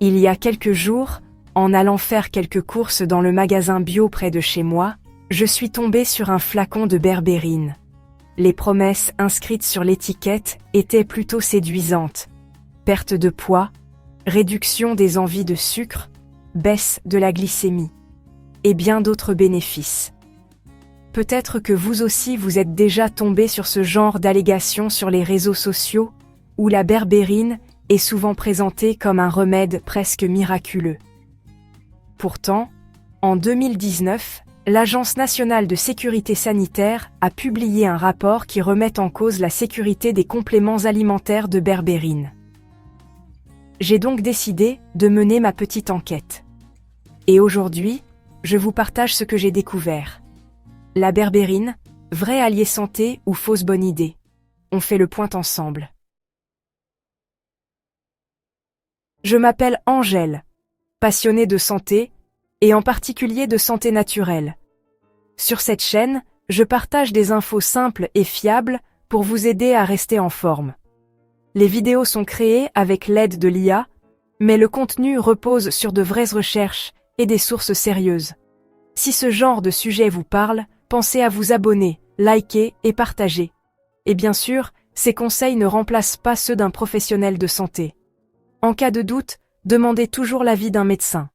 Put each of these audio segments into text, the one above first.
Il y a quelques jours, en allant faire quelques courses dans le magasin bio près de chez moi, je suis tombée sur un flacon de berbérine. Les promesses inscrites sur l'étiquette étaient plutôt séduisantes. Perte de poids, réduction des envies de sucre, baisse de la glycémie, et bien d'autres bénéfices. Peut-être que vous aussi vous êtes déjà tombé sur ce genre d'allégations sur les réseaux sociaux, où la berbérine est souvent présentée comme un remède presque miraculeux. Pourtant, en 2019, l'Agence nationale de sécurité sanitaire a publié un rapport qui remet en cause la sécurité des compléments alimentaires de berbérine. J'ai donc décidé de mener ma petite enquête. Et aujourd'hui, je vous partage ce que j'ai découvert. La berbérine, vrai allié santé ou fausse bonne idée? On fait le point ensemble. Je m'appelle Angèle, passionnée de santé, et en particulier de santé naturelle. Sur cette chaîne, je partage des infos simples et fiables pour vous aider à rester en forme. Les vidéos sont créées avec l'aide de l'IA, mais le contenu repose sur de vraies recherches et des sources sérieuses. Si ce genre de sujet vous parle, pensez à vous abonner, liker et partager. Et bien sûr, ces conseils ne remplacent pas ceux d'un professionnel de santé. En cas de doute, demandez toujours l'avis d'un médecin.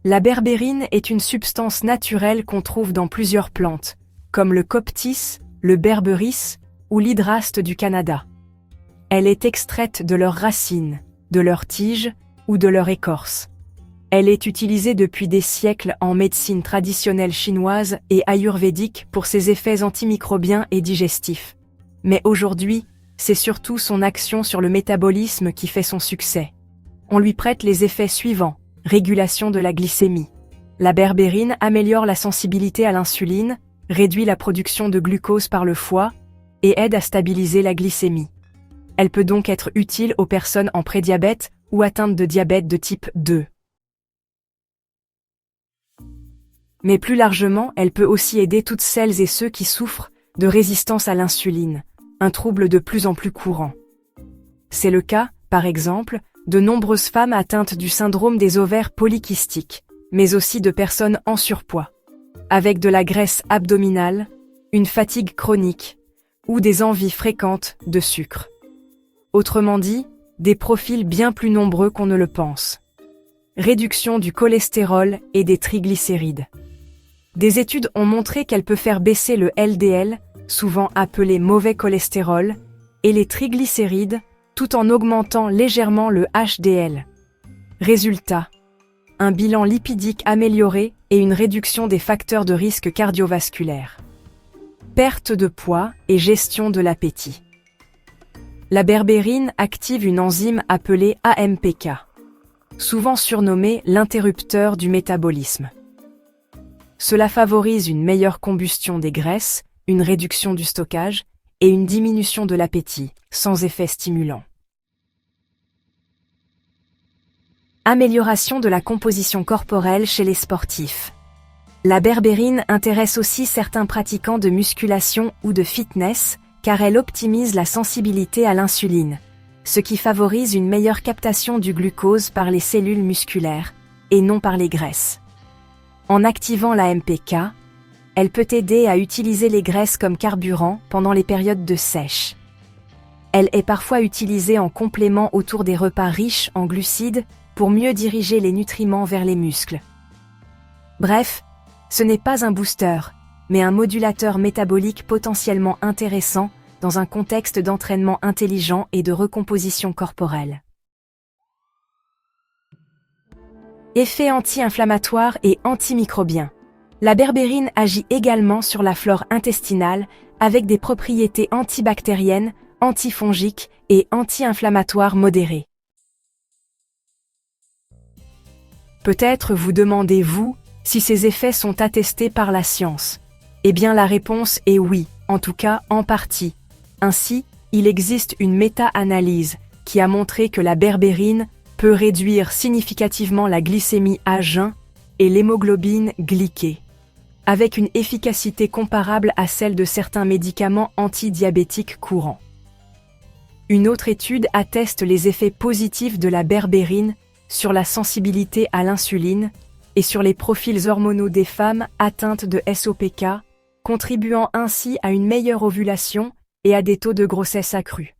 La berbérine est une substance naturelle qu'on trouve dans plusieurs plantes, comme le coptis, le berberis ou l'hydraste du Canada. Elle est extraite de leurs racines, de leurs tiges ou de leur écorce. Elle est utilisée depuis des siècles en médecine traditionnelle chinoise et ayurvédique pour ses effets antimicrobiens et digestifs. Mais aujourd'hui, c'est surtout son action sur le métabolisme qui fait son succès. On lui prête les effets suivants: régulation de la glycémie. La berbérine améliore la sensibilité à l'insuline, réduit la production de glucose par le foie et aide à stabiliser la glycémie. Elle peut donc être utile aux personnes en prédiabète ou atteintes de diabète de type 2. Mais plus largement, elle peut aussi aider toutes celles et ceux qui souffrent de résistance à l'insuline, un trouble de plus en plus courant. C'est le cas, par exemple, de nombreuses femmes atteintes du syndrome des ovaires polykystiques, mais aussi de personnes en surpoids, avec de la graisse abdominale, une fatigue chronique ou des envies fréquentes de sucre. Autrement dit, des profils bien plus nombreux qu'on ne le pense. Réduction du cholestérol et des triglycérides. Des études ont montré qu'elle peut faire baisser le LDL, souvent appelé mauvais cholestérol, et les triglycérides, tout en augmentant légèrement le HDL. Résultat: un bilan lipidique amélioré et une réduction des facteurs de risque cardiovasculaire. Perte de poids et gestion de l'appétit. La berbérine active une enzyme appelée AMPK, souvent surnommée l'interrupteur du métabolisme. Cela favorise une meilleure combustion des graisses, une réduction du stockage et une diminution de l'appétit, sans effet stimulant. Amélioration de la composition corporelle chez les sportifs. La berbérine intéresse aussi certains pratiquants de musculation ou de fitness, car elle optimise la sensibilité à l'insuline, ce qui favorise une meilleure captation du glucose par les cellules musculaires, et non par les graisses. En activant la MPK, elle peut aider à utiliser les graisses comme carburant pendant les périodes de sèche. Elle est parfois utilisée en complément autour des repas riches en glucides pour mieux diriger les nutriments vers les muscles. Bref, ce n'est pas un booster, mais un modulateur métabolique potentiellement intéressant dans un contexte d'entraînement intelligent et de recomposition corporelle. Effet anti-inflammatoire et antimicrobien. La berbérine agit également sur la flore intestinale avec des propriétés antibactériennes, antifongiques et anti-inflammatoires modérées. Peut-être vous demandez-vous si ces effets sont attestés par la science. Eh bien la réponse est oui, en tout cas en partie. Ainsi, il existe une méta-analyse qui a montré que la berbérine peut réduire significativement la glycémie à jeun et l'hémoglobine glyquée, avec une efficacité comparable à celle de certains médicaments antidiabétiques courants. Une autre étude atteste les effets positifs de la berbérine sur la sensibilité à l'insuline et sur les profils hormonaux des femmes atteintes de SOPK, contribuant ainsi à une meilleure ovulation et à des taux de grossesse accrus.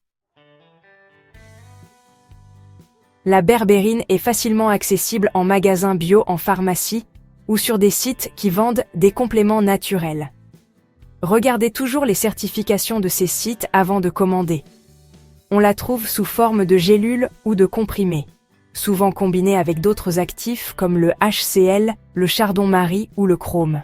La berbérine est facilement accessible en magasin bio, en pharmacie ou sur des sites qui vendent des compléments naturels. Regardez toujours les certifications de ces sites avant de commander. On la trouve sous forme de gélules ou de comprimés, souvent combinés avec d'autres actifs comme le HCl, le chardon-marie ou le chrome.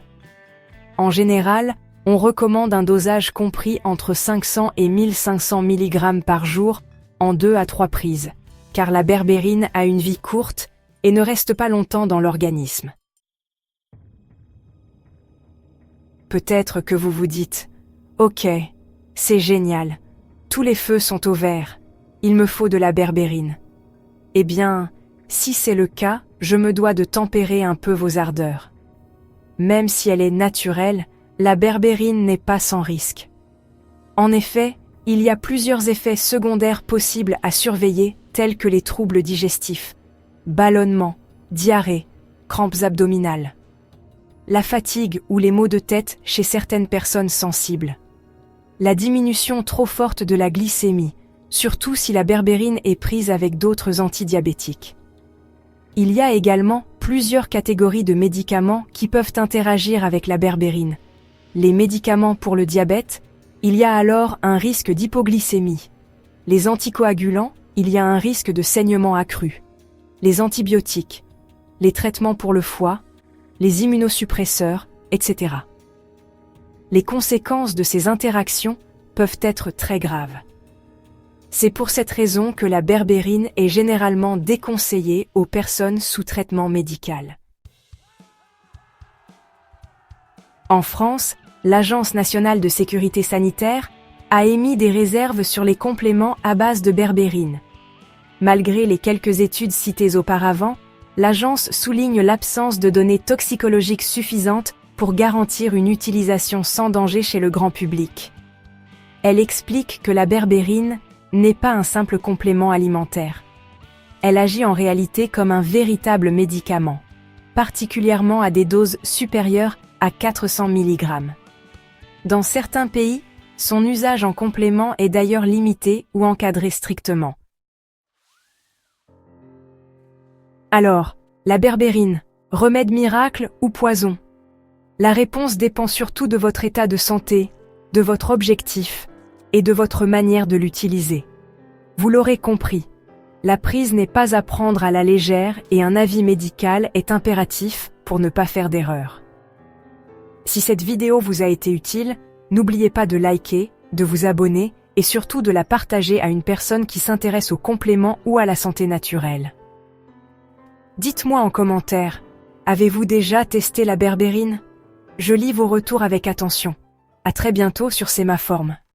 En général, on recommande un dosage compris entre 500 et 1500 mg par jour en 2 à 3 prises, car la berbérine a une vie courte et ne reste pas longtemps dans l'organisme. Peut-être que vous vous dites « Ok, c'est génial, tous les feux sont au vert, il me faut de la berbérine. » Eh bien, si c'est le cas, je me dois de tempérer un peu vos ardeurs. Même si elle est naturelle, la berbérine n'est pas sans risque. En effet, il y a plusieurs effets secondaires possibles à surveiller, tels que les troubles digestifs, ballonnements, diarrhée, crampes abdominales, la fatigue ou les maux de tête chez certaines personnes sensibles, la diminution trop forte de la glycémie, surtout si la berbérine est prise avec d'autres antidiabétiques. Il y a également plusieurs catégories de médicaments qui peuvent interagir avec la berbérine. Les médicaments pour le diabète, il y a alors un risque d'hypoglycémie. Les anticoagulants, il y a un risque de saignement accru. Les antibiotiques, les traitements pour le foie, les immunosuppresseurs, etc. Les conséquences de ces interactions peuvent être très graves. C'est pour cette raison que la berbérine est généralement déconseillée aux personnes sous traitement médical. En France, l'Agence nationale de sécurité sanitaire a émis des réserves sur les compléments à base de berbérine. Malgré les quelques études citées auparavant, l'agence souligne l'absence de données toxicologiques suffisantes pour garantir une utilisation sans danger chez le grand public. Elle explique que la berbérine n'est pas un simple complément alimentaire. Elle agit en réalité comme un véritable médicament, particulièrement à des doses supérieures à 400 mg. Dans certains pays, son usage en complément est d'ailleurs limité ou encadré strictement. Alors, la berbérine, remède miracle ou poison? La réponse dépend surtout de votre état de santé, de votre objectif et de votre manière de l'utiliser. Vous l'aurez compris, la prise n'est pas à prendre à la légère et un avis médical est impératif pour ne pas faire d'erreur. Si cette vidéo vous a été utile, n'oubliez pas de liker, de vous abonner et surtout de la partager à une personne qui s'intéresse aux compléments ou à la santé naturelle. Dites-moi en commentaire, avez-vous déjà testé la berbérine? Je lis vos retours avec attention. À très bientôt sur Sémaforme.